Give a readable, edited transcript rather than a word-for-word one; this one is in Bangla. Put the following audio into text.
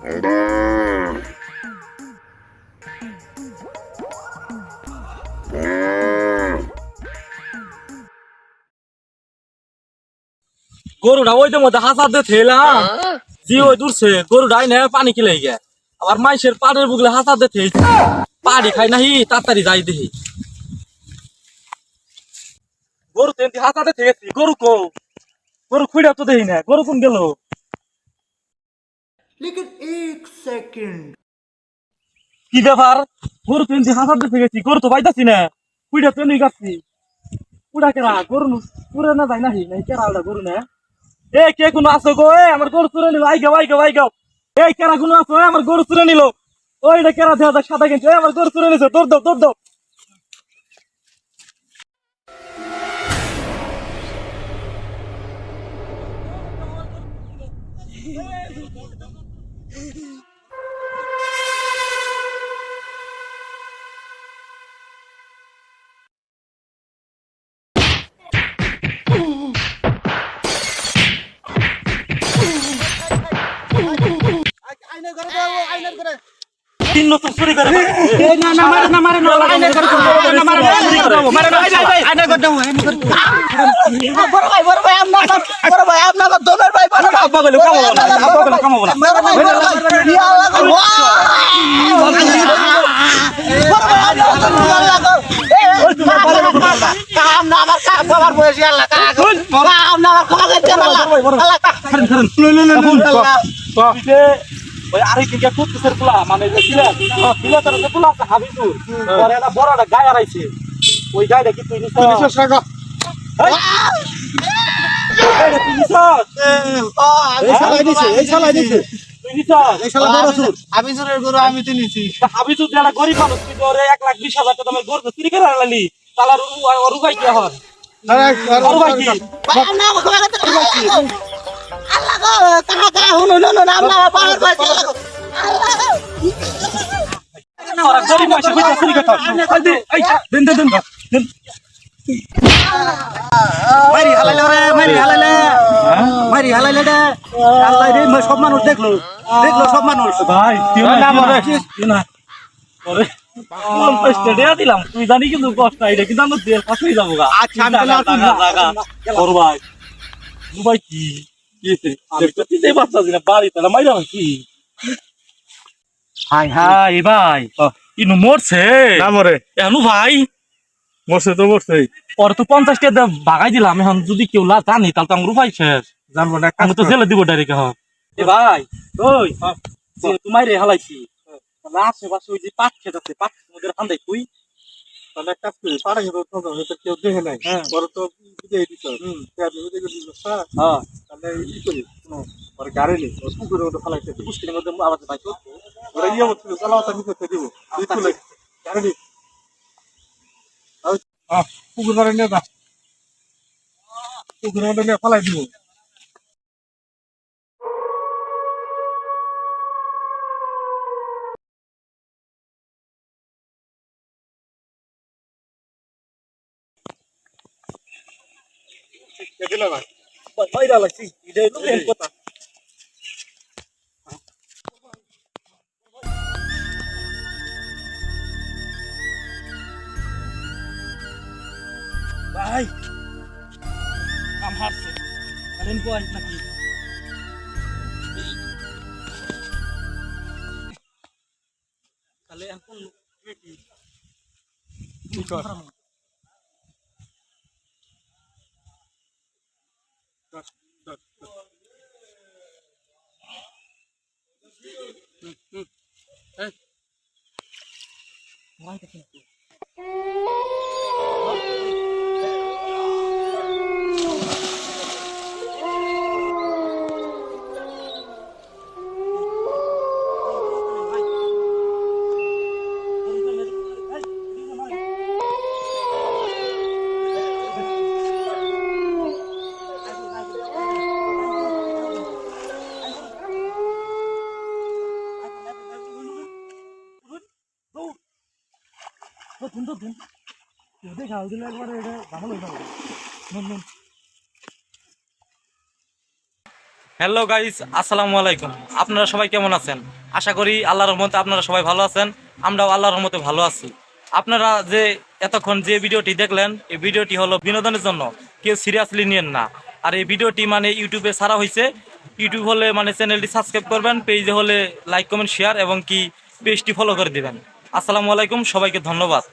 গরুটা ওইটার মধ্যে হাসার দিয়ে থেলাম জি ওই দূরছে গরুটা আইনে পানি কি লেগে আবার মাইসের পাড়ের বুগলে হাসার দিয়ে থেয়েছে পাড়ি খাই নাহি তাড়াতাড়ি যাই দেখি গরু তো এমনি হাসাতে থেয়েছি গরু কো গরু খুঁড়া তো দেখি না গরু কোন গেল लेकिन एक सेकंड কি ব্যাপার গরু তো এমনি হাসার দিয়ে থেয়েছি গরু তো পাইতাছি না খুঁড়া তো এমনি গাচ্ছি খুঁড়া কেনা গরু পুরে না যায় নাহি নাই কেরা ওটা গরু না এ কে কোনো আসো গো এ আমার গরু চুরে নিল আই গাও এই কেরা কোনো আসো আমার গরু চুরে নিল ওইটা কেরা দেওয়া যায় সাদা কিনছে আমার গরু চুরে নিছে দৌড় দাও তিন নতুন চুরি করে ওই আরেকদিকে কুত্তুসের পোলা মানে যে সিলেটের যে পোলা আছে হাবিজুর ওর একটা বড় একটা গায় আড়াইছে ওই গায়টা কি তুই নিছিস হাবিজুরের গরু আমি তো নিছি হাবিজুর যারা গরিব মানুষ তুই ওরে 1,20,000 টাকা দামের গরু চুরি করে আনলি তাহলে আর উপায় কি হয় আল্লাহ গো কাহা কাহা হুনো নো নাম না পাওয়ার পাইছে ওরা গরিব মানুষ কইতা চুরি করতে এই দেন মারি হালাইলে রে আল্লাহ রে সব মানুষ দেখলো সব মানুষ ভাই তুই না মরে না ওরে কোন পেস্টে দেয়া দিলাম তুই জানি কিন্তু কষ্ট আইরে কিন্তু আমরা দেল ফাসই যাবো গা আচ্ছা আমি লাগা ওর ভাই ভাই কি কিছে আমি তো তিনই বাচ্চা দিনা বাড়িতে না মাইরা কি হাই হাই ভাই ইনু মরছে না মরে এনু ভাই মরছে তো মরছে ওর তো 50 টাকা ভাগাই দিলাম এখন যদি কেউ লা জানি তাহলে তো আমার উপায় শেষ জানবো না আমি তো জেলে দিব ডাইরেক্ট এখন এ ভাই ওই তোমার রে হালাইছি তাহলে আশেপাশে ওই যে পাট খেত আছে পাট মধ্যে হান্দাই তুই তাহলে কাজ করি পাড়া গেল তো কেউ দেখে নাই বড় তো বুঝে দিছ হ্যাঁ তাহলে ই করি ওর গাড়ি নেই ওর পুকুরের মধ্যে ফেলাইছে পুষ্টির মধ্যে আবার ভাই ওরা ইয়ে হচ্ছিল চালাওয়াটা নিতে দিব তুলে গাড়ি নেই পুকুর মারে নিয়ে যা পুকুরের মধ্যে নিয়ে ফেলাই দিব দিল না বাইরা লাগছি এটাই তো মেন কথা ভাই কাম হারছে কারেন্ট কো আইছ নাকি তাহলে এখন কি কর হ্যালো গাইস আসসালামু আলাইকুম আপনারা সবাই কেমন আছেন আশা করি আল্লাহর রহমতে আপনারা সবাই ভালো আছেন, আমরাও আল্লাহর রহমতে ভালো আছি। আপনারা যে এতক্ষণ যে ভিডিওটি দেখলেন, এই ভিডিওটি হলো বিনোদনের জন্য, কেউ সিরিয়াসলি নিয়েন না। আর এই ভিডিওটি মানে ইউটিউবে ছাড়া হয়েছে, ইউটিউব হলে মানে চ্যানেলটি সাবস্ক্রাইব করবেন, পেজে হলে লাইক কমেন্ট শেয়ার এবং কি পেজটি ফলো করে দিবেন। আসসালামু আলাইকুম, সবাইকে ধন্যবাদ।